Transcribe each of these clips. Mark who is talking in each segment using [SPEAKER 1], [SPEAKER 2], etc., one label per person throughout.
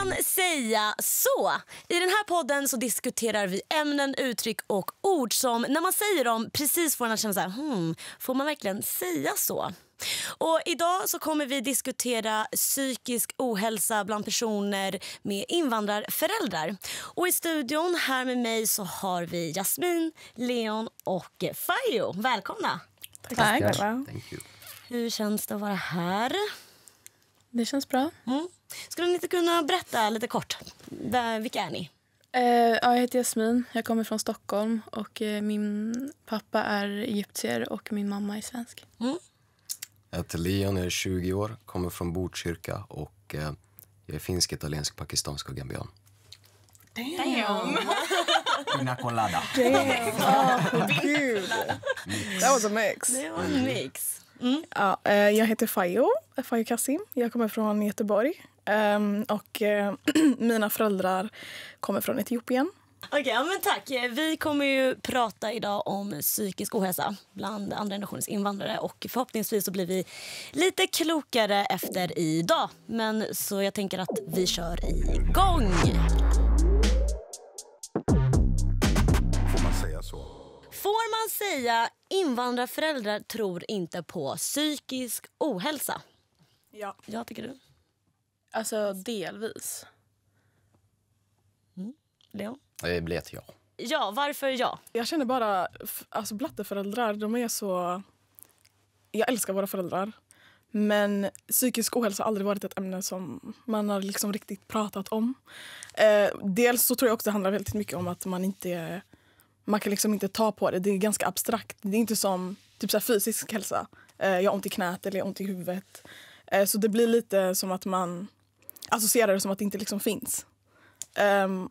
[SPEAKER 1] man säga så? I den här podden så diskuterar vi ämnen, uttryck och ord som när man säger dem precis får en att känna så här, får man verkligen säga så? Och idag så kommer vi diskutera psykisk ohälsa bland personer med invandrarföräldrar. Och i studion här med mig så har vi Jasmin, Leon och Fayo. Välkomna!
[SPEAKER 2] Tack.
[SPEAKER 3] Thank you.
[SPEAKER 1] Hur känns det att vara här?
[SPEAKER 2] Det känns bra.
[SPEAKER 1] Skulle ni inte kunna berätta lite kort? Vilka är ni?
[SPEAKER 2] Jag heter Jasmin. Jag kommer från Stockholm. Och min pappa är egyptier och min mamma är svensk.
[SPEAKER 3] Jag heter Leon, jag är 20 år, kommer från Botkyrka och jag är finsk, italiensk, pakistansk och gambian.
[SPEAKER 1] Damn.
[SPEAKER 4] Pina colada.
[SPEAKER 5] Gud. That was a mix.
[SPEAKER 1] Det var en mix.
[SPEAKER 5] Ja, jag heter Fayo Kassim. Jag kommer från Göteborg. Och mina föräldrar kommer från Etiopien.
[SPEAKER 1] Okej, men tack. Vi kommer ju prata idag om psykisk ohälsa bland andra generationens invandrare. Och förhoppningsvis så blir vi lite klokare efter idag. Men så jag tänker att vi kör igång.
[SPEAKER 4] Får man säga så?
[SPEAKER 1] Får man säga invandrarföräldrar tror inte på psykisk ohälsa?
[SPEAKER 5] Ja.
[SPEAKER 1] Jag tycker du.
[SPEAKER 2] Alltså delvis.
[SPEAKER 1] Leon?
[SPEAKER 3] Det blir ett ja.
[SPEAKER 1] Ja, varför ja?
[SPEAKER 5] Jag känner bara, alltså blatteföräldrar, de är så... Jag älskar våra föräldrar. Men psykisk ohälsa har aldrig varit ett ämne som man har liksom riktigt pratat om. Dels så tror jag också det handlar väldigt mycket om att man kan liksom inte ta på det. Det är ganska abstrakt. Det är inte som typ så här fysisk hälsa. Jag har ont i knät eller jag har ont i huvudet. Så det blir lite som att man associerar det som att det inte liksom finns.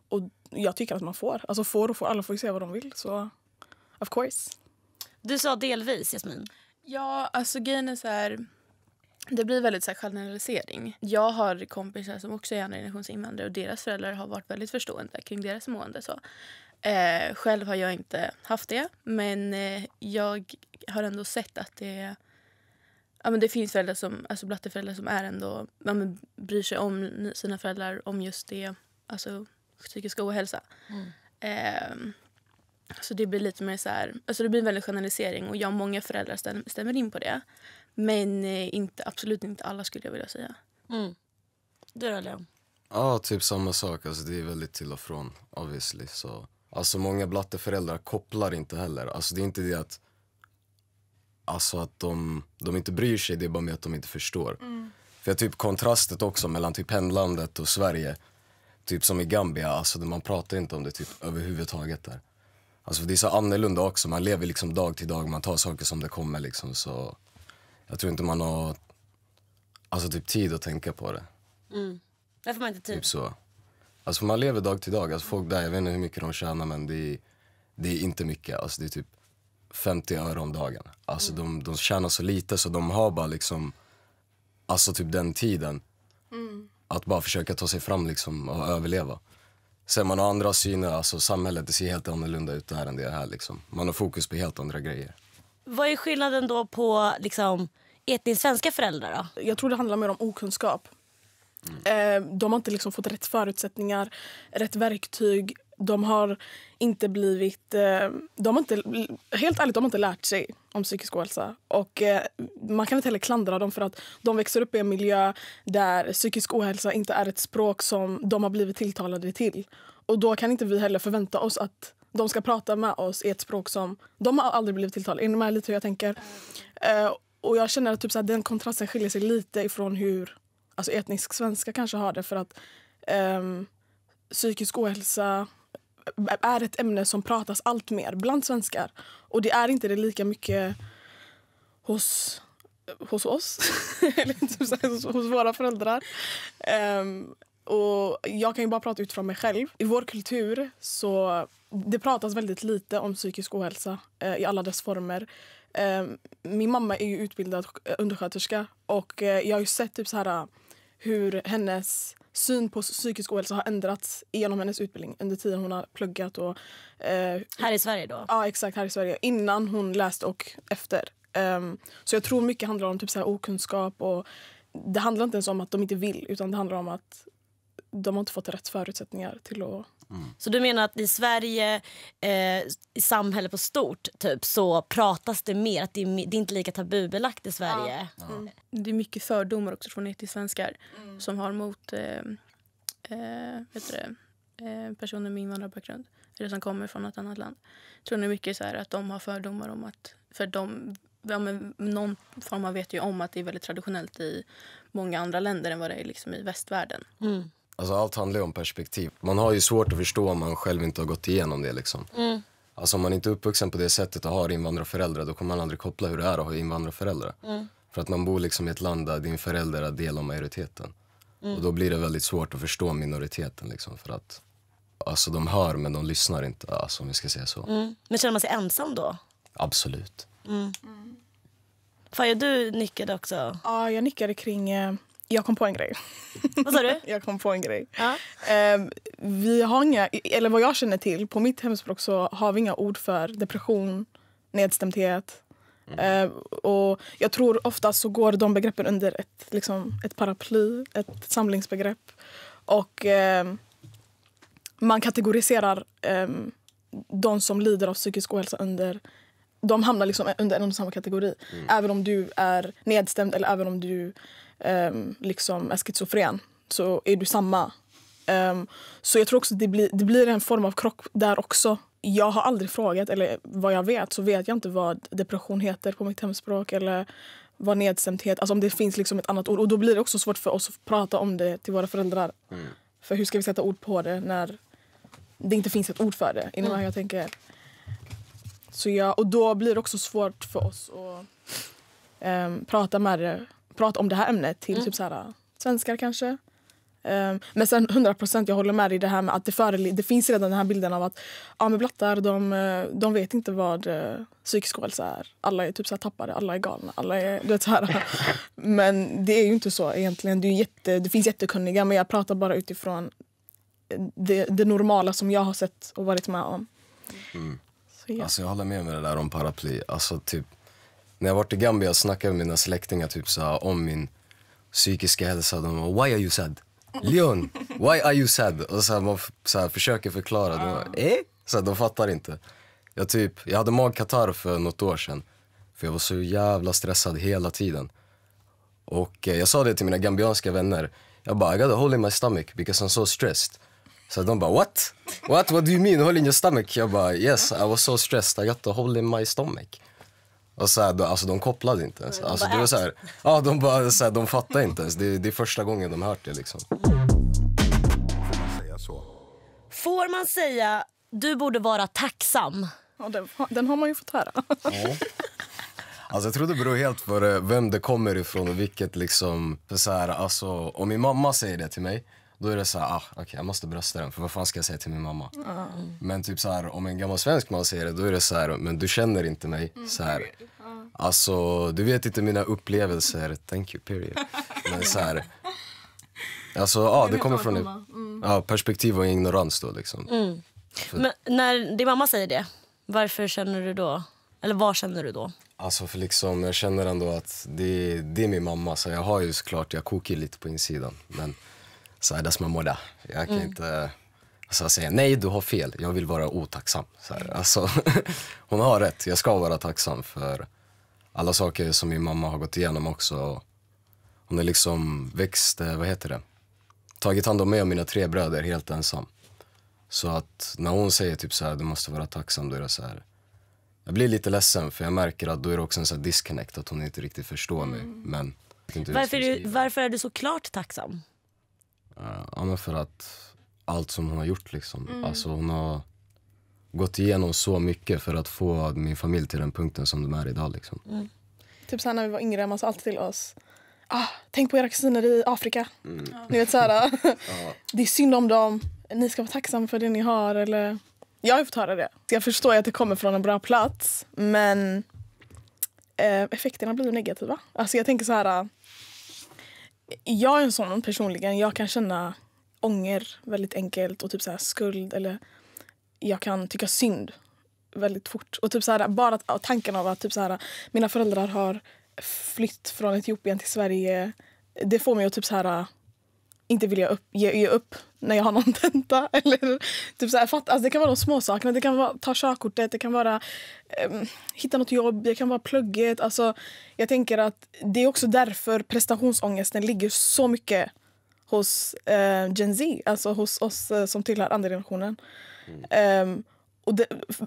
[SPEAKER 5] Och jag tycker att man får. Alltså alla får ju säga vad de vill. Så of course.
[SPEAKER 1] Du sa delvis, Jasmin.
[SPEAKER 2] Ja, alltså grejen är så här... Det blir väldigt så här generalisering. Jag har kompisar som också är andra generations invandrare och deras föräldrar har varit väldigt förstående kring deras mående. Så. Själv har jag inte haft det, men jag har ändå sett att det finns föräldrar som, alltså blatteföräldrar som är ändå, bryr sig om sina föräldrar om just det, alltså psykisk ohälsa. Så det blir lite mer så här, alltså det blir en väldigt generalisering och många föräldrar stämmer in på det. Men absolut inte alla skulle jag vilja säga.
[SPEAKER 1] Du då, Leon?
[SPEAKER 3] Ja, typ samma sak. Alltså, det är väldigt till och från, obviously. Så. Alltså många blatteföräldrar kopplar inte heller. Alltså det är inte det att, alltså, att de inte bryr sig, det är bara med att de inte förstår. För typ kontrastet också mellan typ hemlandet och Sverige, typ som i Gambia, alltså man pratar inte om det typ överhuvudtaget där. Alltså det är så annorlunda också, man lever liksom dag till dag, man tar saker som det kommer liksom, så jag tror inte man har alltså typ tid att tänka på det.
[SPEAKER 1] Därför man inte tid.
[SPEAKER 3] Typ så. Alltså man lever dag till dag, alltså folk där, jag vet inte hur mycket de tjänar, men det är inte mycket, alltså det är typ 50 öre om dagen. Alltså de tjänar så lite så de har bara liksom, alltså typ den tiden att bara försöka ta sig fram liksom och överleva. Sen man har andra syner, alltså samhället, det ser helt annorlunda ut där än det här liksom. Man har fokus på helt andra grejer.
[SPEAKER 1] Vad är skillnaden då på liksom etniskt svenska föräldrar då?
[SPEAKER 5] Jag tror det handlar mer om okunskap. De har inte liksom fått rätt förutsättningar, rätt verktyg. De har inte blivit... helt ärligt, de har inte lärt sig om psykisk ohälsa. Och man kan inte heller klandra dem för att de växer upp i en miljö där psykisk ohälsa inte är ett språk som de har blivit tilltalade till. Och då kan inte vi heller förvänta oss att de ska prata med oss i ett språk som de har aldrig blivit tilltalade. Inom lite hur jag tänker. Och jag känner att typ så här, den kontrasten skiljer sig lite ifrån hur alltså etnisk svenska kanske har det, för att psykisk ohälsa är ett ämne som pratas allt mer bland svenskar. Och det är inte det lika mycket hos oss, eller hos våra föräldrar. Och jag kan ju bara prata utifrån mig själv. I vår kultur så det pratas väldigt lite om psykisk ohälsa i alla dess former. Min mamma är ju utbildad undersköterska och jag har ju sett typ så här hur hennes syn på psykisk ohälsa har ändrats genom hennes utbildning under tiden hon har pluggat. Och,
[SPEAKER 1] här i Sverige då?
[SPEAKER 5] Ja, exakt, här i Sverige. Innan hon läste och efter. Så jag tror mycket handlar om typ så här okunskap, och det handlar inte ens om att de inte vill, utan det handlar om att de har inte fått rätt förutsättningar till att...
[SPEAKER 1] Så du menar att i Sverige, i samhället på stort typ, så pratas det mer, att det är inte lika tabubelagt i Sverige?
[SPEAKER 2] Det är mycket fördomar också från etnisk-svenskar som har mot personer med invandrarbakgrund eller som kommer från ett annat land. Jag tror det är mycket så här att de har fördomar om att, för de, någon form man vet ju om att det är väldigt traditionellt i många andra länder än vad det är liksom i västvärlden.
[SPEAKER 3] Alltså allt handlar ju om perspektiv. Man har ju svårt att förstå om man själv inte har gått igenom det liksom. Alltså om man inte är uppvuxen på det sättet och har invandrarföräldrar, då kommer man aldrig koppla hur det är att ha invandrarföräldrar. För att man bor liksom i ett land där din förälder är del av majoriteten. Och då blir det väldigt svårt att förstå minoriteten liksom, för att alltså de hör men de lyssnar inte, alltså om vi ska säga så.
[SPEAKER 1] Men känner man sig ensam då?
[SPEAKER 3] Absolut.
[SPEAKER 1] Faja, du nickade också.
[SPEAKER 5] Ja, jag nickade kring... Jag kom på en grej.
[SPEAKER 1] Vad sa du?
[SPEAKER 5] Jag kom på en grej.
[SPEAKER 1] Ja.
[SPEAKER 5] Vi har inga, eller vad jag känner till, på mitt hemspråk så har vi inga ord för depression, nedstämdhet. Och jag tror ofta så går de begreppen under ett paraply, ett samlingsbegrepp. Och man kategoriserar de som lider av psykisk ohälsa under... De hamnar liksom under en och samma kategori. Även om du är nedstämd eller även om du liksom är schizofren så är du samma. Så jag tror också att det blir en form av krock där också. Jag har aldrig frågat, eller vad jag vet så vet jag inte vad depression heter på mitt hemspråk eller vad nedstämdhet, alltså om det finns liksom ett annat ord. Och då blir det också svårt för oss att prata om det till våra föräldrar. För hur ska vi sätta ord på det när det inte finns ett ord för det? Innan jag tänker. Så och då blir det också svårt för oss att prata om det här ämnet till typ så här, svenskar kanske. Men sen 100% jag håller med i det här med att det finns redan den här bilden av att med blattar, de vet inte vad psykisk ohälsa är. Alla är typ så här tappade, alla är galna, alla är så här. Men det är ju inte så egentligen. Det finns jättekunniga, men jag pratar bara utifrån det normala som jag har sett och varit med om. Så, ja.
[SPEAKER 3] Alltså jag håller med det där om paraply. Alltså typ när jag var i Gambia och snackade med mina släktingar typ så här, om min psykiska hälsa, de var, why are you sad? Leon, why are you sad? Och så här, man så här, försöker förklara. De var, så här, de fattar inte. Jag hade magkatarr för något år sedan. För jag var så jävla stressad hela tiden. Och jag sa det till mina gambianska vänner. Jag bara, I got a hole in my stomach because I'm so stressed. Så de bara, what? What do you mean, hole in your stomach? Jag bara, yes, I was so stressed, I got a hole in my stomach. Och så här, alltså de kopplade inte ens. Alltså det var så här, de bara så här, de fattar inte ens. Det är första gången de hört det liksom.
[SPEAKER 4] Får man säga så?
[SPEAKER 1] Får man säga, du borde vara tacksam?
[SPEAKER 5] Ja, den har man ju fått höra.
[SPEAKER 3] Alltså jag tror det beror helt på vem det kommer ifrån och vilket liksom, för så här, alltså om min mamma säger det till mig, då är det så här, okej, jag måste brösta den, för vad fan ska jag säga till min mamma? Men typ så här, om en gammal svensk man säger det, då är det så här, men du känner inte mig så här. Alltså, du vet inte mina upplevelser, thank you, period. Men så här, alltså, det kommer från perspektiv och ignorans då liksom.
[SPEAKER 1] Men när din mamma säger det, varför känner du då? Eller vad känner du då?
[SPEAKER 3] Alltså för liksom, jag känner ändå att det är min mamma, så jag har ju såklart, jag kokar lite på insidan, men så här, that's my mother. Jag kan inte säga nej, du har fel, jag vill vara otacksam. Så här, alltså, hon har rätt, jag ska vara tacksam för alla saker som min mamma har gått igenom också. Hon har liksom växt, tagit hand om mig och mina 3 bröder helt ensam. Så att när hon säger typ så här, du måste vara tacksam, då är det så här. Jag blir lite ledsen, för jag märker att då är det också en sån här disconnect, att hon inte riktigt förstår mig. Men
[SPEAKER 1] varför är du så klart tacksam?
[SPEAKER 3] Ja, men för att allt som hon har gjort liksom. Alltså hon har gått igenom så mycket för att få min familj till den punkten som de är idag liksom.
[SPEAKER 5] Typ så här, när vi var yngre, man sa alltid till oss, tänk på era kusiner i Afrika. Ni vet så här, det är synd om dem, ni ska vara tacksamma för det ni har. Eller jag har fått höra det. Jag förstår att det kommer från en bra plats, men effekterna blir negativa. Alltså jag tänker så här, jag är en sån personligen, jag kan känna ånger väldigt enkelt och typ så här skuld, eller jag kan tycka synd väldigt fort. Och typ så här, bara tanken av att typ så här, mina föräldrar har flytt från Etiopien till Sverige, det får mig att typ så här, inte vilja ge upp när jag har någon tenta. Eller typ så här, alltså det kan vara de små sakerna. Det kan vara ta körkortet, det kan vara hitta något jobb, det kan vara plugget. Alltså, jag tänker att det är också därför prestationsångesten ligger så mycket hos Gen Z. Alltså hos oss som tillhör andra generationen. Och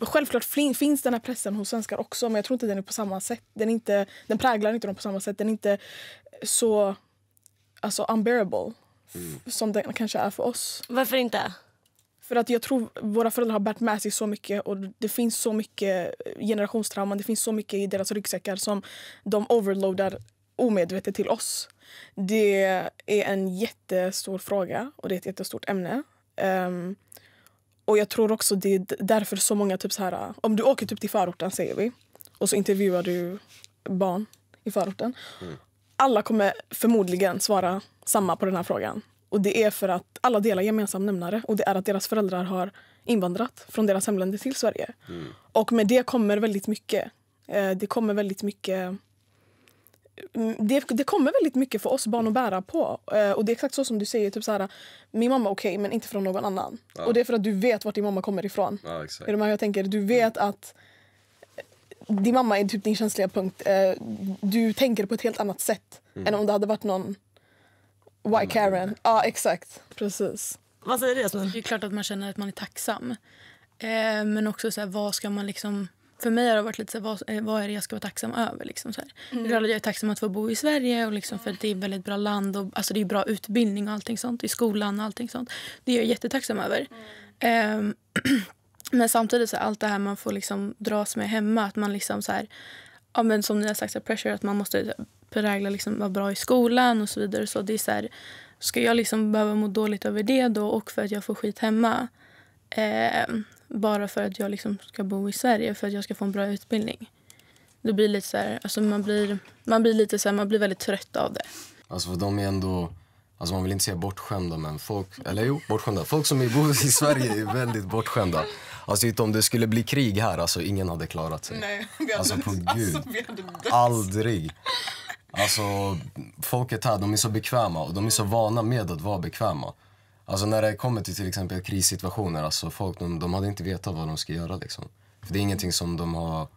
[SPEAKER 5] självklart finns den här pressen hos svenskar också, men jag tror inte den är på samma sätt. Den präglar inte dem på samma sätt. Den är inte så unbearable som den kanske är för oss.
[SPEAKER 1] Varför inte?
[SPEAKER 5] För att jag tror våra föräldrar har bärt med sig så mycket och det finns så mycket generationstrauman, det finns så mycket i deras ryggsäckar som de overloadar omedvetet till oss. Det är en jättestor fråga och det är ett jättestort ämne. Och jag tror också det är därför så många typ så här, om du åker typ till förorten säger vi och så intervjuar du barn i förorten. Alla kommer förmodligen svara samma på den här frågan. Och det är för att alla delar gemensam nämnare. Och det är att deras föräldrar har invandrat från deras hemländer till Sverige. Och med det kommer väldigt mycket. Det kommer väldigt mycket för oss barn att bära på. Och det är exakt så som du säger. Typ så här, min mamma okej, men inte från någon annan. Ja. Och det är för att du vet vart din mamma kommer ifrån.
[SPEAKER 3] Ja, exakt.
[SPEAKER 5] Är det vad jag tänker? Du vet att din mamma är typ din känsliga punkt. Du tänker på ett helt annat sätt än om det hade varit någon white Karen. Ja, exakt. Precis.
[SPEAKER 1] Vad säger du, Jasmin?
[SPEAKER 2] Det är klart att man känner att man är tacksam. Men också så här, vad ska man liksom... För mig har det varit lite så här, vad är det jag ska vara tacksam över? Liksom, så här. Jag är tacksam att få bo i Sverige och liksom, för att det är ett väldigt bra land. Och, alltså, det är bra utbildning och allting sånt. I skolan och allting sånt. Det är jag jättetacksam över. Men samtidigt så här, allt det här man får liksom dras med hemma. Att man liksom så här... Ja, men som ni har sagt, så här, pressure. Att man måste prägla liksom, vara bra i skolan och så vidare. Så det är så här... Ska jag liksom behöva må dåligt över det då? Och för att jag får skit hemma? Bara för att jag liksom ska bo i Sverige, för att jag ska få en bra utbildning. Det blir lite så här, alltså man blir lite så här, man blir väldigt trött av det.
[SPEAKER 3] Alltså för de är ändå, alltså man vill inte säga bortskämda, men bortskämda. Folk som bor i Sverige är väldigt bortskämda. Alltså om det skulle bli krig här, alltså ingen hade klarat sig.
[SPEAKER 5] Nej,
[SPEAKER 3] alltså på Gud, aldrig. Alltså folket här, de är så bekväma och de är så vana med att vara bekväma. Alltså när det kommer till exempel krissituationer, alltså folk de hade inte vetat vad de ska göra liksom. För det är ingenting som de har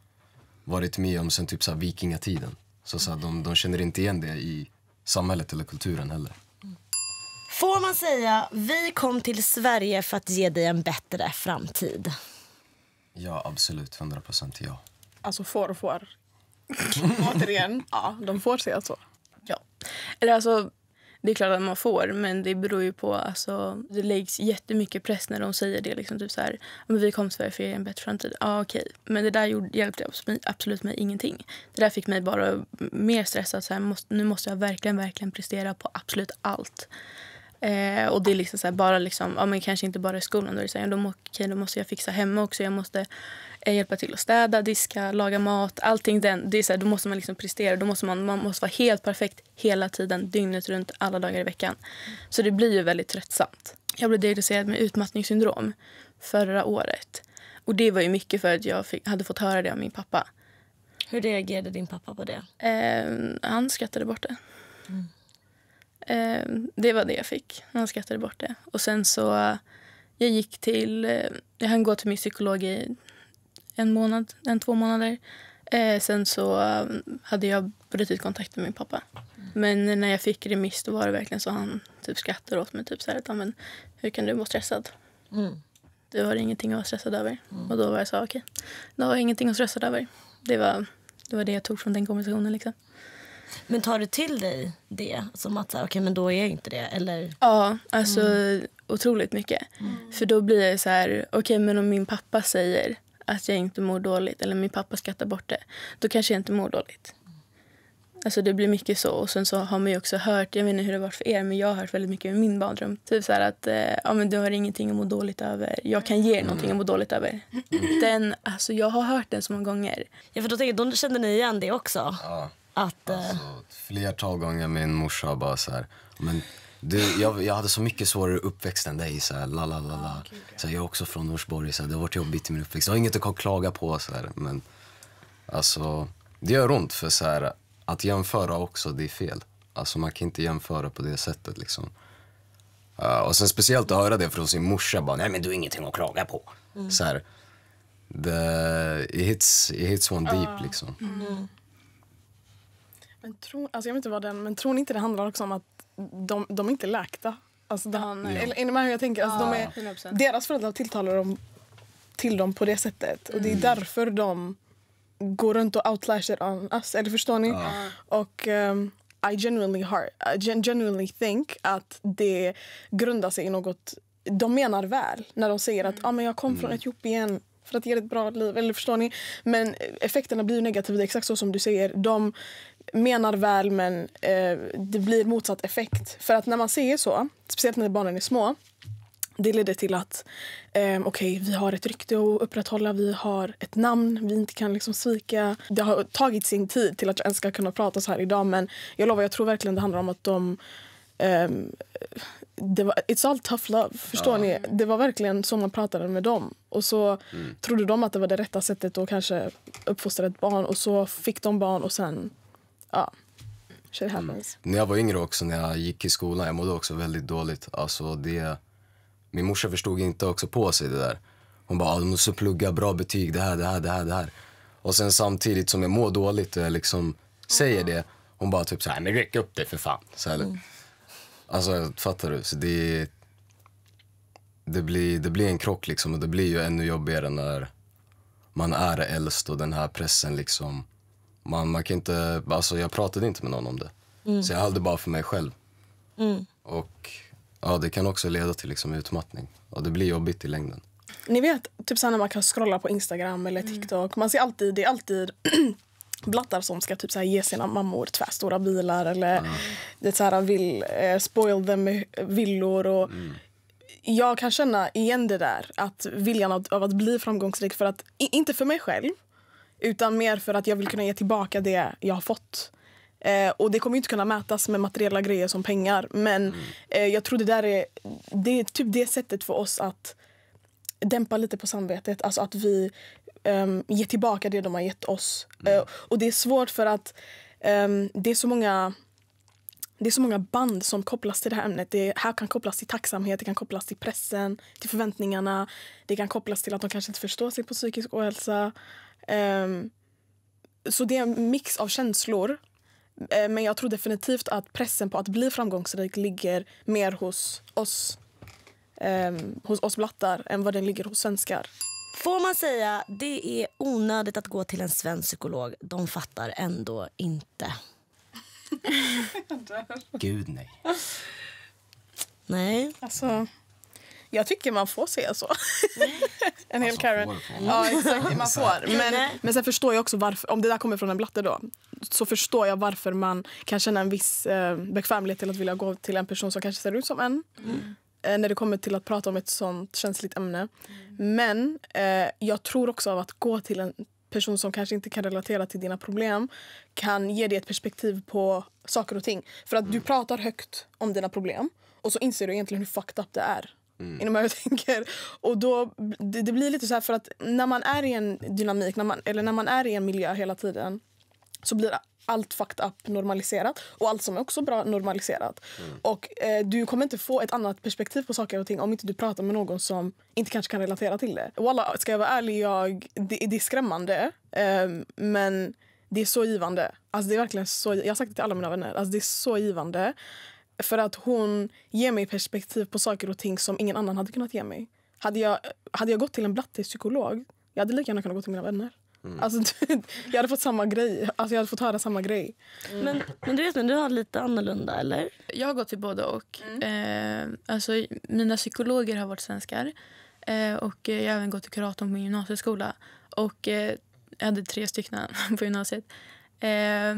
[SPEAKER 3] varit med om sen typ så här vikingatiden. Så här, de känner inte igen det i samhället eller kulturen heller.
[SPEAKER 1] Får man säga, vi kom till Sverige för att ge dig en bättre framtid?
[SPEAKER 3] Ja, absolut. 100% ja.
[SPEAKER 5] Alltså får. Återigen, ja, de får säga så.
[SPEAKER 2] Ja. Eller alltså... Det är klart att man får, men det beror ju på... Alltså, det läggs jättemycket press när de säger det. Liksom, typ så här, men vi kom till Sverige för en bättre framtid. Ja, okej. Men det där hjälpte absolut mig ingenting. Det där fick mig bara mer stressad. Så här, nu måste jag verkligen prestera på absolut allt. Och det är liksom så här, bara liksom... Ja, men kanske inte bara i skolan. Då är det så här, då måste jag fixa hemma också. Jag måste hjälpa till att städa, diska, laga mat. Allting det är så här, då måste man liksom prestera. Då måste man måste vara helt perfekt hela tiden, dygnet runt, alla dagar i veckan. Så det blir ju väldigt tröttsamt. Jag blev diagnostiserad med utmattningssyndrom förra året. Och det var ju mycket för att jag hade fått höra det av min pappa.
[SPEAKER 1] Hur reagerade din pappa på det?
[SPEAKER 2] Han skrattade bort det. Det var det jag fick. Han skrattade bort det. Och sen så jag gick till... jag hann gå till min psykolog i 2 månader. Sen så hade jag brutit kontakt med min pappa. Men när jag fick remiss då var det verkligen så han typ skrattade åt mig. Typ så här, att, men, hur kan du vara stressad? Det var ingenting att vara stressad över. Och då var jag så okej. Det var ingenting att stressa över. Det var det jag tog från den konversationen liksom.
[SPEAKER 1] Men tar du till dig det som att okej, men då är jag inte det, eller?
[SPEAKER 2] Ja, alltså otroligt mycket. För då blir det så här, okej, men om min pappa säger att jag inte mår dåligt eller min pappa skattar bort det, då kanske jag inte mår dåligt. Alltså det blir mycket så. Och sen så har man ju också hört, jag vet inte hur det var för er, men jag har hört väldigt mycket i min barndom. Typ så här att, ja men du har ingenting att må dåligt över. Jag kan ge er någonting att må dåligt över. Alltså jag har hört den så många gånger.
[SPEAKER 1] Ja, för då kände ni igen det också?
[SPEAKER 3] Ja.
[SPEAKER 1] Att,
[SPEAKER 3] alltså, flertal gånger min morsa bara så här, men jag hade så mycket svårare uppväxt än dig så här, så här, jag är också från Norsborg så här, det har varit jobbigt i min uppväxt. Jag har inget att klaga på så här, men alltså det gör ont för så här, att jämföra också, det är fel. Alltså man kan inte jämföra på det sättet liksom. Och sen speciellt att höra det från sin morsa. Bara, nej men du har ingenting att klaga på. Så här, it hits one deep liksom.
[SPEAKER 5] Men alltså jag vet inte vad men tror ni inte det handlar också om att de är inte läkta? Alltså eller hur jag tänker, alltså de är, deras föräldrar tilltalar dem till dem på det sättet. Och det är därför de går runt och outlashar on us. Eller förstår ni? Och I genuinely think att det grundar sig i något de menar väl. När de säger att men jag kom från Etiopien för att ge ett bra liv. Eller förstår ni? Men effekterna blir negativa. Det är exakt så som du säger. De menar väl men det blir motsatt effekt. För att när man säger så, speciellt när barnen är små, det leder till att okej, vi har ett rykte att upprätthålla, vi har ett namn vi inte kan liksom svika. Det har tagit sin tid till att jag ens ska kunna prata så här idag, men jag lovar, jag tror verkligen det handlar om att de it's all tough love, förstår ni? Det var verkligen så man pratade med dem. Och så trodde de att det var det rätta sättet att kanske uppfostra ett barn, och så fick de barn och sen shit happens.
[SPEAKER 3] När jag var yngre också, när jag gick i skolan, jag mådde också väldigt dåligt. Alltså min morsa förstod inte också på sig det där. Hon bara, du måste plugga, bra betyg, det här. Och sen samtidigt som jag mår dåligt och jag liksom säger det, hon bara typ så här, men räck upp det för fan. Så här, alltså, fattar du? Så det blir en krock liksom, och det blir ju ännu jobbigare när man är äldst och den här pressen liksom. Man kan inte, alltså jag pratade inte med någon om det. Så jag höll det bara för mig själv. Och det kan också leda till liksom utmattning. Och det blir jobbigt i längden.
[SPEAKER 5] Ni vet, typ så när man kan scrolla på Instagram eller TikTok. Man ser alltid, det är alltid blattar som ska typ så här ge sina mammor tvärstora bilar. Eller det så här vill spoil them med villor. Och jag kan känna igen det där. Att viljan av att bli framgångsrik. För att, inte för mig själv. Utan mer för att jag vill kunna ge tillbaka det jag har fått. Och det kommer ju inte kunna mätas med materiella grejer som pengar. Men jag tror det är typ det sättet för oss att dämpa lite på samvetet. Alltså att vi ger tillbaka det de har gett oss. Och det är svårt för att det är så många band som kopplas till det här ämnet. Det här kan kopplas till tacksamhet, det kan kopplas till pressen, till förväntningarna. Det kan kopplas till att de kanske inte förstår sig på psykisk ohälsa. Så det är en mix av känslor. Men jag tror definitivt att pressen på att bli framgångsrik ligger mer hos oss blattar än vad den ligger hos svenskar.
[SPEAKER 1] Får man säga, det är onödigt att gå till en svensk psykolog. De fattar ändå inte.
[SPEAKER 3] Gud nej.
[SPEAKER 1] Nej.
[SPEAKER 5] Alltså, jag tycker man får säga så. En hel Karen. Ja, exakt. Man får. Men sen förstår jag också varför, om det där kommer från en blatte då, så förstår jag varför man kan känna en viss bekvämlighet till att vilja gå till en person som kanske ser ut som en. När det kommer till att prata om ett sånt känsligt ämne. Men jag tror också att gå till en person som kanske inte kan relatera till dina problem kan ge dig ett perspektiv på saker och ting. För att du pratar högt om dina problem och så inser du egentligen hur fucked up det är. Inom vad jag tänker. Och då, det blir lite så här, för att när man är i en dynamik, när man är i en miljö hela tiden, så blir allt fucked up normaliserat. Och allt som är också bra normaliserat. Och du kommer inte få ett annat perspektiv på saker och ting om inte du pratar med någon som inte kanske kan relatera till det. Wallah, ska jag vara ärlig, det är skrämmande. Men det är så givande. Alltså det är verkligen så, jag har sagt det till alla mina vänner. Alltså det är så givande. För att hon ger mig perspektiv på saker och ting som ingen annan hade kunnat ge mig. Hade jag gått till en blattig psykolog, jag hade lika gärna kunnat gå till mina vänner. Alltså, jag hade fått samma grej. Alltså, jag hade fått höra samma grej.
[SPEAKER 1] Men du vet, du har lite annorlunda, eller?
[SPEAKER 2] Jag har gått till både och. Alltså, mina psykologer har varit svenskar. Och jag har även gått till kuratorn på gymnasieskola. Och jag hade 3 stycken på gymnasiet.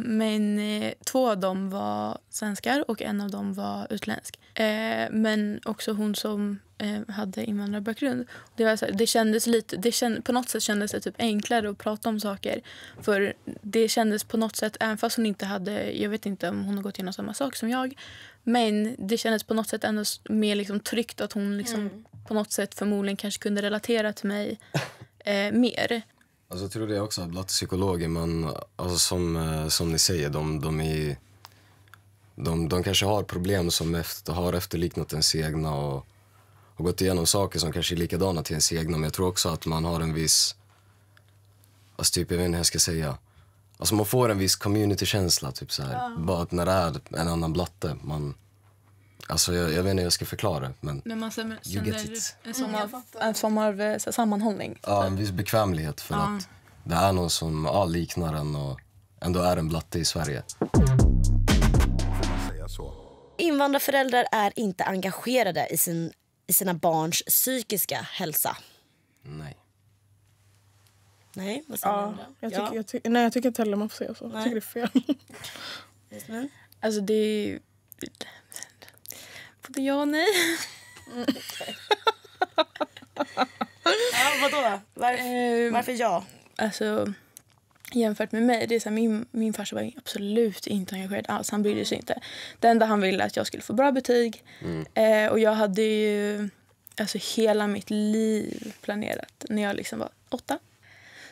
[SPEAKER 2] Men 2 av dem var svenskar och en av dem var utländsk. Men också hon som hade invandrarbakgrund. Det var så här, det kändes lite, på något sätt kändes det typ enklare att prata om saker. För det kändes på något sätt, även fast hon inte hade, jag vet inte om hon har gått igenom samma sak som jag, men det kändes på något sätt ändå mer liksom tryggt att hon liksom på något sätt förmodligen kanske kunde relatera till mig mer.
[SPEAKER 3] Alltså, jag tror det också att blattpsykologer, men alltså, som ni säger, de är de kanske har problem som har efterliknat ens egna och gått igenom saker som kanske är likadana till ens egna. Men jag tror också att man har en viss, alltså typ, jag vet inte hur jag ska säga. Alltså man får en viss community-känsla, typ så här. Bara att när det är en annan blatte, man... Alltså jag vet inte hur jag ska förklara, men...
[SPEAKER 2] När man känner
[SPEAKER 3] en
[SPEAKER 2] form av sammanhållning.
[SPEAKER 3] Ja, en viss bekvämlighet för att det är någon som liknar en och ändå är en blatte i Sverige.
[SPEAKER 4] Säga så.
[SPEAKER 1] Invandrarföräldrar är inte engagerade i sina barns psykiska hälsa.
[SPEAKER 3] Nej.
[SPEAKER 1] Nej, vad säger
[SPEAKER 5] Ja,
[SPEAKER 1] du?
[SPEAKER 5] jag tycker inte heller man får säga så. Jag tycker det är fel.
[SPEAKER 1] Jasmin?
[SPEAKER 2] Alltså det är... Både ja och nej.
[SPEAKER 1] Ja, vadå? Varför ja?
[SPEAKER 2] Alltså, jämfört med mig, det är så här, min farsa var absolut inte engagerad alls. Han brydde sig inte. Det enda han ville att jag skulle få bra betyg. Och jag hade ju alltså, hela mitt liv planerat när jag liksom var 8.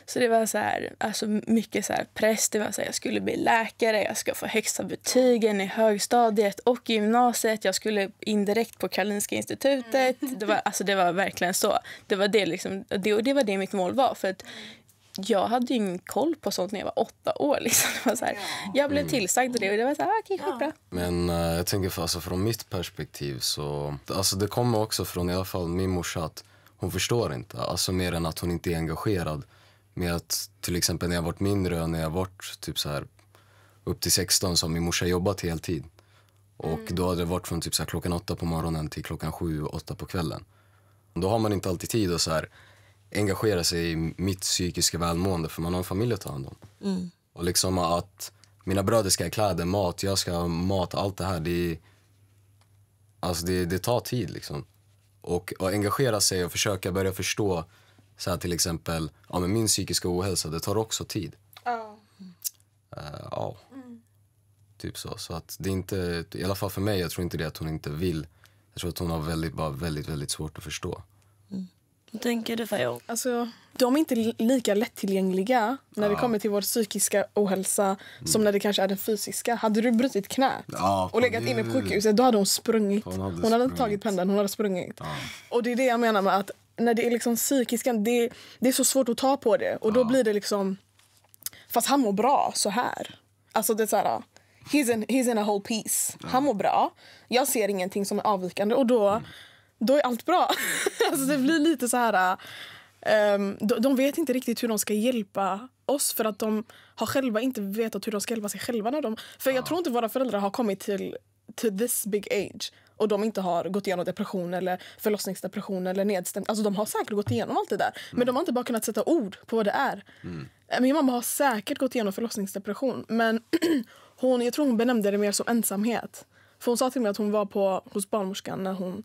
[SPEAKER 2] Så det var så här, alltså mycket så här press. Det var så här, jag skulle bli läkare, jag ska få högsta betygen i högstadiet och i gymnasiet. Jag skulle indirekt på Karolinska institutet. Det var verkligen så. Det var det liksom, det var det mitt mål var, för att jag hade ju ingen koll på sånt när jag var 8 år. Liksom. Det var så här, jag blev tillsagd och det var så här, okej, skitbra.
[SPEAKER 3] Men jag tänker alltså, från mitt perspektiv så... Alltså det kommer också från i alla fall min morsa att hon förstår inte. Alltså mer än att hon inte är engagerad. Med att till exempel när jag varit mindre och när jag varit typ så här upp till 16 så har min morsa jobbat heltid. Och då hade det varit från typ så här klockan 8 på morgonen till klockan 7-8 på kvällen. Då har man inte alltid tid att så här engagera sig i mitt psykiska välmående, för man har en familj att ta hand om. Och liksom att mina bröder ska ha kläder, mat, jag ska ha mat, allt det här, det tar tid liksom. Och engagera sig och försöka börja förstå så här, till exempel, men min psykiska ohälsa, det tar också tid. Typ så. Så att det är inte, i alla fall för mig, jag tror inte det att hon inte vill. Jag tror att hon har väldigt, väldigt svårt att förstå.
[SPEAKER 1] Vad tänker du, Fajo?
[SPEAKER 5] Alltså, de är inte lika lättillgängliga när det kommer till vår psykiska ohälsa som när det kanske är den fysiska. Hade du brutit knä och legat inne på sjukhuset, då hade hon sprungit. Hon hade inte tagit pendeln, hon hade sprungit. Och det är det jag menar med att när det är liksom psykiska, det är så svårt att ta på det. Och då blir det liksom, fast han mår bra så här. Alltså det är så här, he's in a whole piece. Han mår bra, jag ser ingenting som är avvikande och då är allt bra. Alltså det blir lite så här, de vet inte riktigt hur de ska hjälpa oss, för att de har själva inte vetat hur de ska hjälpa sig själva för jag tror inte våra föräldrar har kommit till this big age och de inte har gått igenom depression eller förlossningsdepression eller nedstämd. Alltså de har säkert gått igenom allt det där, men de har inte bara kunnat sätta ord på vad det är. Min mamma har säkert gått igenom förlossningsdepression, men jag tror hon benämnde det mer som ensamhet. För hon sa till mig att hon var hos barnmorskan när hon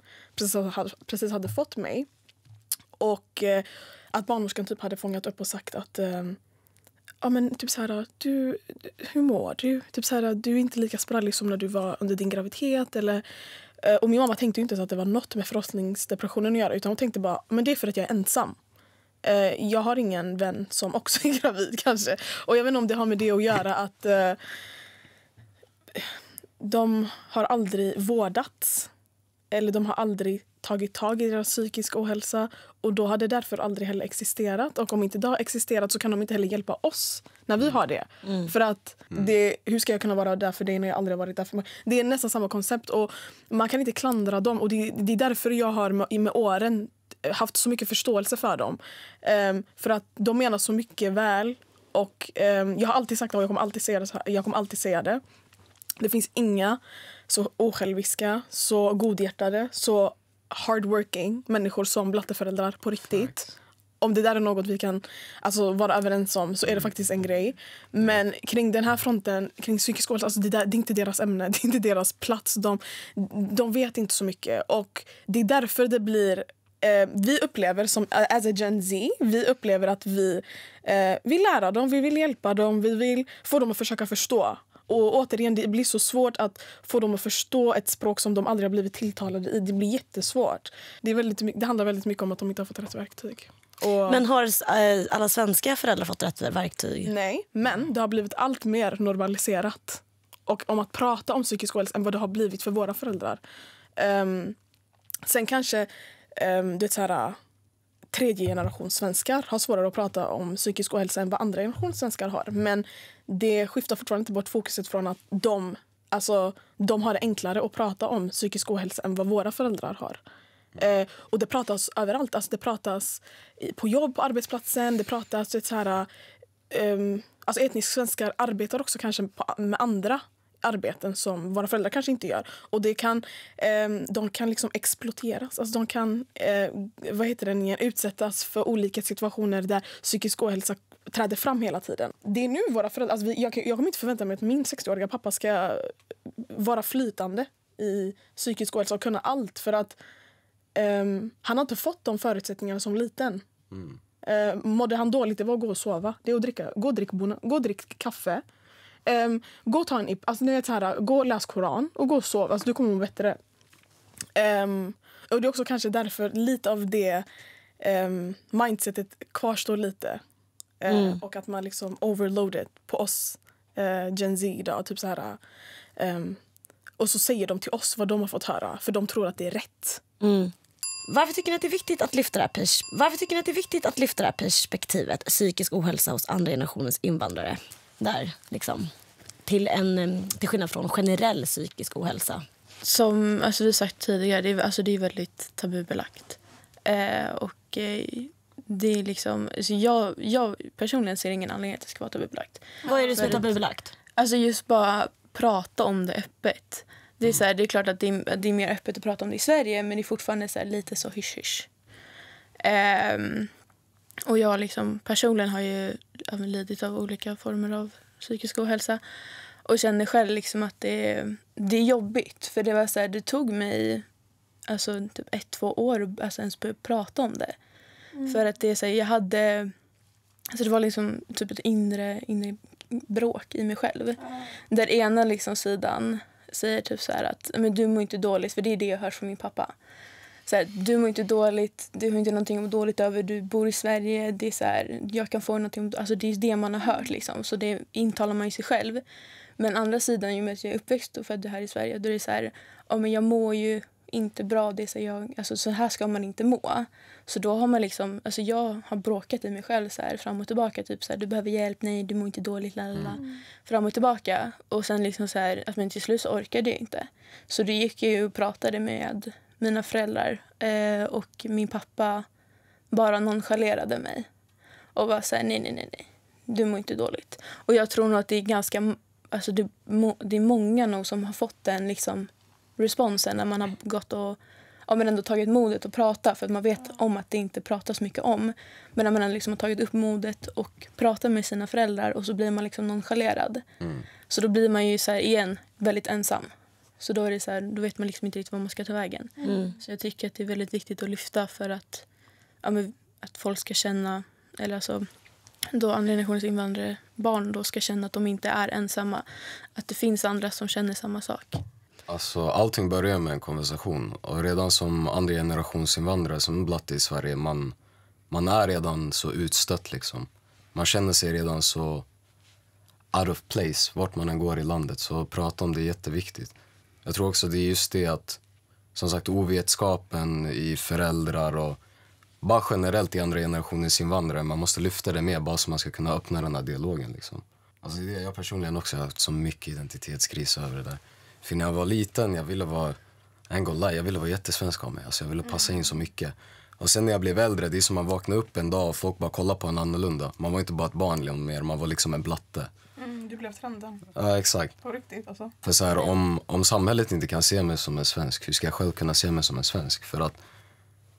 [SPEAKER 5] precis hade fått mig. Och att barnmorskan typ hade fångat upp och sagt att men typ så här, hur mår du? Typ så här, du är inte lika sprallig som när du var under din graviditet eller och min mamma tänkte ju inte så att det var något med förlossningsdepressionen att göra, utan hon tänkte bara, men det är för att jag är ensam. Jag har ingen vän som också är gravid kanske. Och jag vet inte om det har med det att göra att de har aldrig vårdats eller de har aldrig tagit tag i deras psykisk ohälsa, och då har det därför aldrig heller existerat. Och om inte det har existerat så kan de inte heller hjälpa oss när vi har det. För att hur ska jag kunna vara där för dig när jag aldrig har varit där för mig? Det är nästan samma koncept och man kan inte klandra dem, och det är därför jag har med åren haft så mycket förståelse för dem. För att de menar så mycket väl, och jag har alltid sagt att jag kommer alltid säga det. Det finns inga så osjälviska, så godhjärtade, så hardworking människor som blatteföräldrar på riktigt. Om det där är något vi kan vara överens om, så är det faktiskt en grej. Men kring den här fronten, kring psykisk ohälsa, det är inte deras ämne, det är inte deras plats. De vet inte så mycket, och det är därför det blir vi upplever som as a Gen Z, vi upplever att vi vill lära dem, vi vill hjälpa dem, vi vill få dem att försöka förstå. Och återigen, det blir så svårt att få dem att förstå ett språk som de aldrig har blivit tilltalade i. Det blir jättesvårt. Det handlar väldigt mycket om att de inte har fått rätt verktyg.
[SPEAKER 1] Men har alla svenska föräldrar fått rätt verktyg?
[SPEAKER 5] Nej, men det har blivit allt mer normaliserat. och om att prata om psykisk ohälsa än vad det har blivit för våra föräldrar. Sen kanske det så här, tredje generations svenskar har svårare att prata om psykisk ohälsa än vad andra generations svenskar har. Men det skiftar fortfarande inte bort fokuset från att de har det enklare att prata om psykisk ohälsa än vad våra föräldrar har. Och det pratas överallt. Alltså det pratas på jobb, på arbetsplatsen. Det pratas så här, alltså etniska svenskar arbetar också kanske med andra arbeten som våra föräldrar kanske inte gör. Och det kan, de kan liksom exploateras. Alltså de kan utsättas för olika situationer där psykisk ohälsa träder fram hela tiden. Det är nu våra föräldrar... Alltså jag kommer inte förvänta mig att min 60-åriga pappa ska vara flytande i psykisk ohälsa och kunna allt. För att han har inte fått de förutsättningarna som liten. Mådde han dåligt, det var att gå och sova. Det är att gå och dricka kaffe. Gå och ta en alltså ni vet så här, gå och läs Koran och gå och sova, alltså du kommer må bättre. Och det är också kanske därför lite av det mindsetet kvarstår lite. Och att man liksom overloaded på oss Gen Z idag, typ så här. Och så säger de till oss vad de har fått höra, för de tror att det är rätt.
[SPEAKER 1] Varför tycker ni att det är viktigt att lyfta det här perspektivet, psykisk ohälsa hos andra generationens invandrare? Där liksom, till skillnad från generell psykisk ohälsa.
[SPEAKER 2] Som vi sagt tidigare, det är väldigt tabubelagt. Det är liksom, alltså jag personligen ser ingen anledning att det ska vara tabubelagt.
[SPEAKER 1] Vad är det som är tabubelagt?
[SPEAKER 2] Alltså just bara prata om det öppet. Det är så här, det är klart att det är mer öppet att prata om det i Sverige, men det är fortfarande så här, lite så hysch. Och jag liksom personligen har ju lidit av olika former av psykisk ohälsa och känner själv liksom att det är jobbigt, för det var så här, det tog mig alltså typ 1-2 år alltså ens börja prata om det. För att det är så här, jag hade alltså det var liksom typ ett inre bråk i mig själv. Där ena liksom sidan säger typ så här att men du mår inte dåligt, för det är det jag hör från min pappa. Så här, du mår inte dåligt, du har inte någonting att må dåligt över, du bor i Sverige, det är så här, jag kan få någonting, alltså det är det man har hört liksom, så det intalar man ju sig själv. Men andra sidan, ju med att jag är uppväxt och född här i Sverige, då är det så här, ja men jag mår ju inte bra, det är så alltså så här ska man inte må. Så då har man liksom, alltså jag har bråkat i mig själv så här fram och tillbaka, typ så här, du behöver hjälp, nej du mår inte dåligt, lalala. Fram och tillbaka, och sen liksom så här, att man till slut så orkade jag inte. Så det gick jag ju och pratade med mina föräldrar och min pappa bara nonchalerade mig och var så här, nej, du mår inte dåligt. Och jag tror nog att det är ganska, alltså det är många nog som har fått den liksom responsen när man har gått och men ändå tagit modet att prata, för att man vet om att det inte pratas mycket om, men när man liksom har tagit upp modet och pratat med sina föräldrar, och så blir man liksom nonchalerad. Så då blir man ju så här igen väldigt ensam. Så då är det så här, då vet man liksom inte riktigt vad man ska ta vägen. Så jag tycker att det är väldigt viktigt att lyfta, för att att folk ska känna, eller alltså då andra generationens invandrare, barn då ska känna att de inte är ensamma, att det finns andra som känner samma sak.
[SPEAKER 3] Alltså allting börjar med en konversation, och redan som andra generations invandrare som blatte i Sverige, man är redan så utstött liksom. Man känner sig redan så out of place vart man än går i landet, så att prata om det är jätteviktigt. Jag tror också det är just det att, som sagt, ovetskapen i föräldrar och bara generellt i andra generationens invandrare, man måste lyfta det med bara så man ska kunna öppna den här dialogen liksom. Alltså det är jag personligen också har haft så mycket identitetskris över det där. För när jag var liten, jag ville vara jättesvensk av mig. Alltså jag ville passa in så mycket. Och sen när jag blev äldre, det är som man vaknade upp en dag och folk bara kollade på en annorlunda. Man var inte bara ett barn mer, man var liksom en blatte.
[SPEAKER 5] Du blev trenden.
[SPEAKER 3] Ja, exakt.
[SPEAKER 5] På riktigt alltså.
[SPEAKER 3] För så här, om samhället inte kan se mig som en svensk, hur ska jag själv kunna se mig som en svensk? För att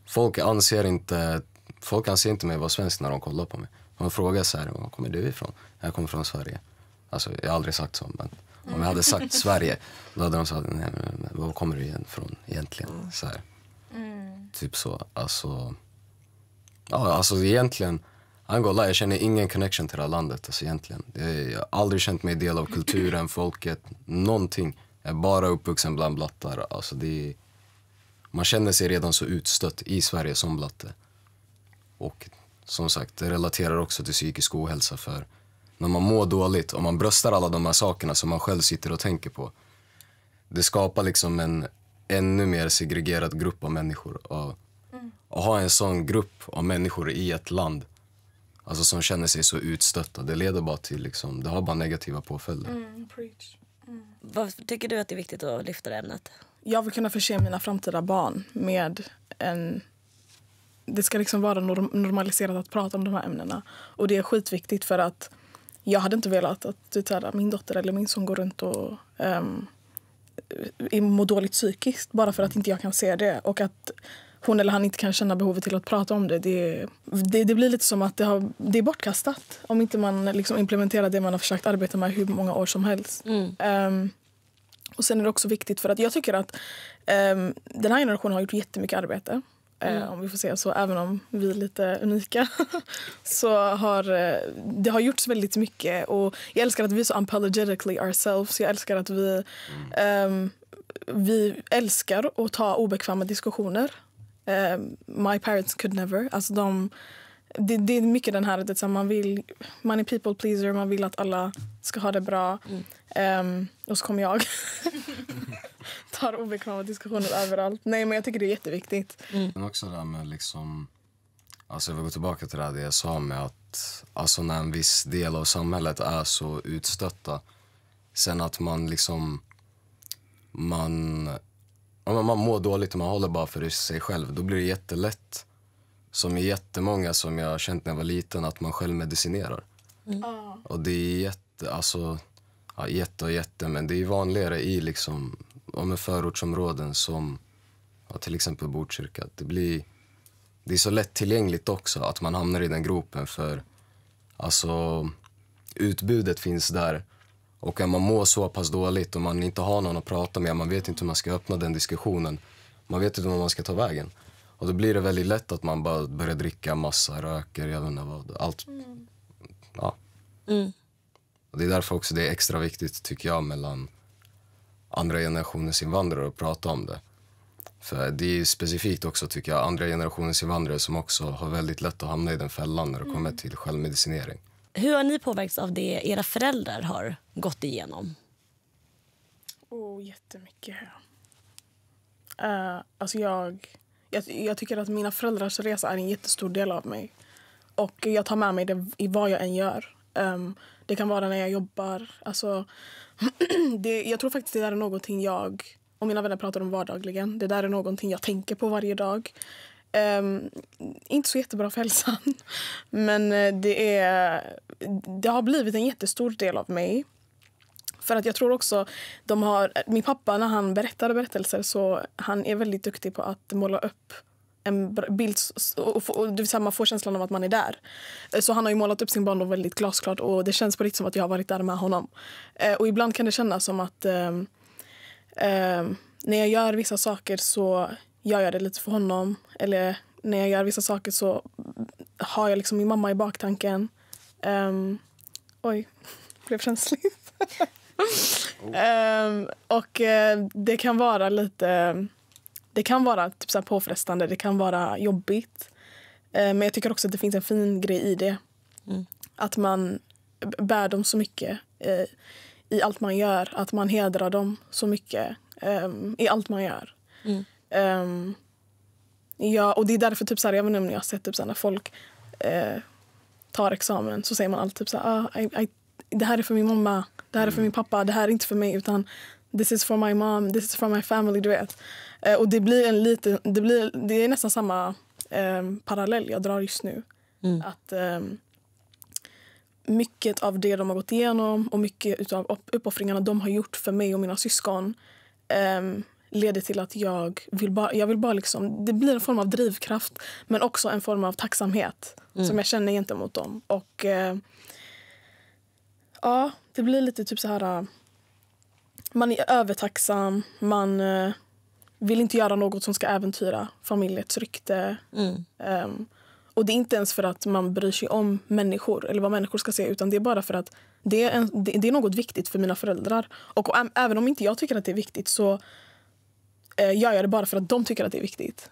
[SPEAKER 3] folk anser inte mig vara svensk när de kollar på mig. Man frågar så här, var kommer du ifrån? Jag kommer från Sverige. Alltså jag har aldrig sagt så, men om jag hade sagt Sverige, då hade de sagt, nej, men var kommer du ifrån egentligen? Så här. Typ så. Alltså egentligen, Angola, jag känner ingen connection till det här landet. Alltså egentligen. Jag har aldrig känt mig del av kulturen, folket, någonting. Jag är bara uppvuxen bland blattar. Alltså man känner sig redan så utstött i Sverige som blatte. Och som sagt, det relaterar också till psykisk ohälsa, för när man mår dåligt och man bröstar alla de här sakerna som man själv sitter och tänker på. Det skapar liksom en ännu mer segregerad grupp av människor. Och ha en sån grupp av människor i ett land, alltså som känner sig så utstötta, det leder bara till liksom, det har bara negativa påföljder.
[SPEAKER 5] Preach.
[SPEAKER 1] Vad tycker du att det är viktigt att lyfta det ämnet?
[SPEAKER 5] Jag vill kunna förse mina framtida barn med en... Det ska liksom vara normaliserat att prata om de här ämnena. Och det är skitviktigt för att jag hade inte velat att min dotter eller min son går runt och mår dåligt psykiskt bara för att inte jag kan se det. Och att hon eller han inte kan känna behovet till att prata om det. Det blir lite som att det är bortkastat om inte man liksom implementerar det man har försökt arbeta med hur många år som helst. Och sen är det också viktigt för att jag tycker att den här generationen har gjort jättemycket arbete. Om vi får säga så, även om vi är lite unika. Så det har gjorts väldigt mycket. Och jag älskar att vi är så unapologetically ourselves. Jag älskar att vi älskar att ta obekväma diskussioner. My parents could never. Alltså det är mycket den här att man är people pleaser, man vill att alla ska ha det bra. Och så kommer jag tar obekväma diskussioner överallt. Nej, men jag tycker det är jätteviktigt.
[SPEAKER 3] Men också det här med liksom, alltså jag vill gå tillbaka till det jag sa med att alltså när en viss del av samhället är så utstötta, sen att man liksom man mår dåligt och man håller bara för sig själv, då blir det jättelätt, som är jättemånga som jag har känt när jag var liten, att man själv medicinerar. Och det är jätte, men det är vanligare i liksom förortsområden som till exempel Botkyrka. Det är så lättillgängligt också att man hamnar i den gropen, för alltså utbudet finns där. Och om man mår så pass dåligt och man inte har någon att prata med, man vet inte hur man ska öppna den diskussionen, man vet inte var man ska ta vägen. Och då blir det väldigt lätt att man bara börjar dricka massa, röker, jag vet inte vad, allt. Ja. Och det är därför också det är extra viktigt, tycker jag, mellan andra generationens invandrare att prata om det. För det är specifikt också, tycker jag, andra generationens invandrare som också har väldigt lätt att hamna i den fällan när det kommer till självmedicinering.
[SPEAKER 1] Hur har ni påverkats av det era föräldrar har gått igenom?
[SPEAKER 5] Jättemycket. Alltså jag tycker att mina föräldrars resa är en jättestor del av mig. Och jag tar med mig det i vad jag än gör. Det kan vara när jag jobbar. Alltså, jag tror faktiskt det där är någonting jag och mina vänner pratar om vardagligen. Det där är någonting jag tänker på varje dag. Inte så jättebra för hälsan. Men det har blivit en jättestor del av mig. För att jag tror också min pappa, när han berättar berättelser, så han är väldigt duktig på att måla upp en bild och det vill säga man får känslan av att man är där. Så han har ju målat upp sin barndom väldigt glasklart, och det känns på riktigt som att jag har varit där med honom. Och ibland kan det kännas som att när jag gör vissa saker så gör jag det lite för honom. Eller när jag gör vissa saker så har jag liksom min mamma i baktanken. Blev känsligt. Och det kan vara lite... Det kan vara typ så här påfrestande, det kan vara jobbigt. Men jag tycker också att det finns en fin grej i det. Att man bär dem så mycket i allt man gör. Att man hedrar dem så mycket i allt man gör. Ja, och det är därför typ så här, jag vet inte om jag har sett typ så här, när folk tar examen så säger man alltid typ så här, det här är för min mamma, det här är för min pappa, det här är inte för mig, utan this is for my mom, this is for my family, du vet. Och det är nästan samma parallell jag drar just nu. Att mycket av det de har gått igenom och mycket av uppoffringarna de har gjort för mig och mina syskon leder till att jag vill bara liksom, det blir en form av drivkraft, men också en form av tacksamhet som jag känner gentemot dem. Och ja, det blir lite typ så här, man är övertacksam, man vill inte göra något som ska äventyra familjets rykte. Och det är inte ens för att man bryr sig om människor eller vad människor ska se, utan det är bara för att det är något viktigt för mina föräldrar. Och även om inte jag tycker att det är viktigt så gör jag det bara för att de tycker att det är viktigt.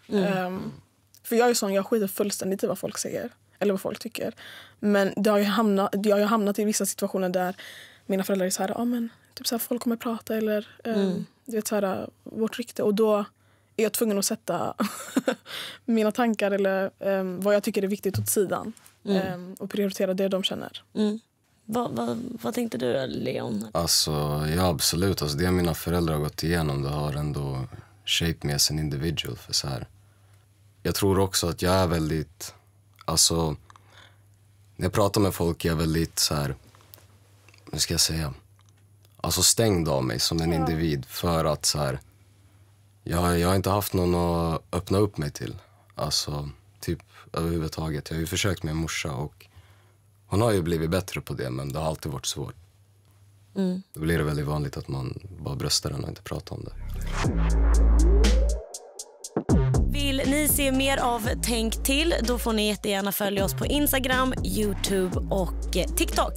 [SPEAKER 5] För jag är sån, jag skiter fullständigt i vad folk säger. eller vad folk tycker. Men jag har ju hamnat i vissa situationer där mina föräldrar är så här, men typ så här, folk kommer prata eller du vet så här, vårt rykte, och då är jag tvungen att sätta mina tankar eller vad jag tycker är viktigt åt sidan och prioritera det de känner.
[SPEAKER 1] Vad tänkte du, Leon?
[SPEAKER 3] Alltså, ja, absolut. Alltså, det mina föräldrar har gått igenom, det har ändå shaped me as an individual. För så här. Jag tror också att jag är väldigt, alltså, när jag pratar med folk är jag väldigt så här, hur ska jag säga, alltså stängd av mig som en individ, för att så här, jag har inte haft någon att öppna upp mig till, alltså typ överhuvudtaget. Jag har ju försökt med en morsa och hon har ju blivit bättre på det, men det har alltid varit svårt. Då blir det väldigt vanligt att man bara bröstar den och inte pratar om det.
[SPEAKER 1] Vill ni se mer av Tänk till, då får ni jättegärna följa oss på Instagram, YouTube och TikTok.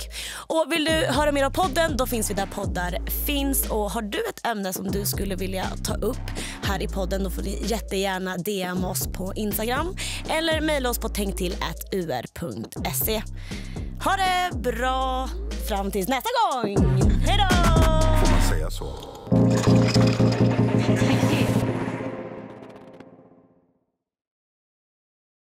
[SPEAKER 1] Och vill du höra mer av podden, då finns vi där poddar finns. Och har du ett ämne som du skulle vilja ta upp här i podden, då får ni jättegärna DM oss på Instagram eller mejla oss på tänktill@ur.se. Ha det bra fram tills nästa gång!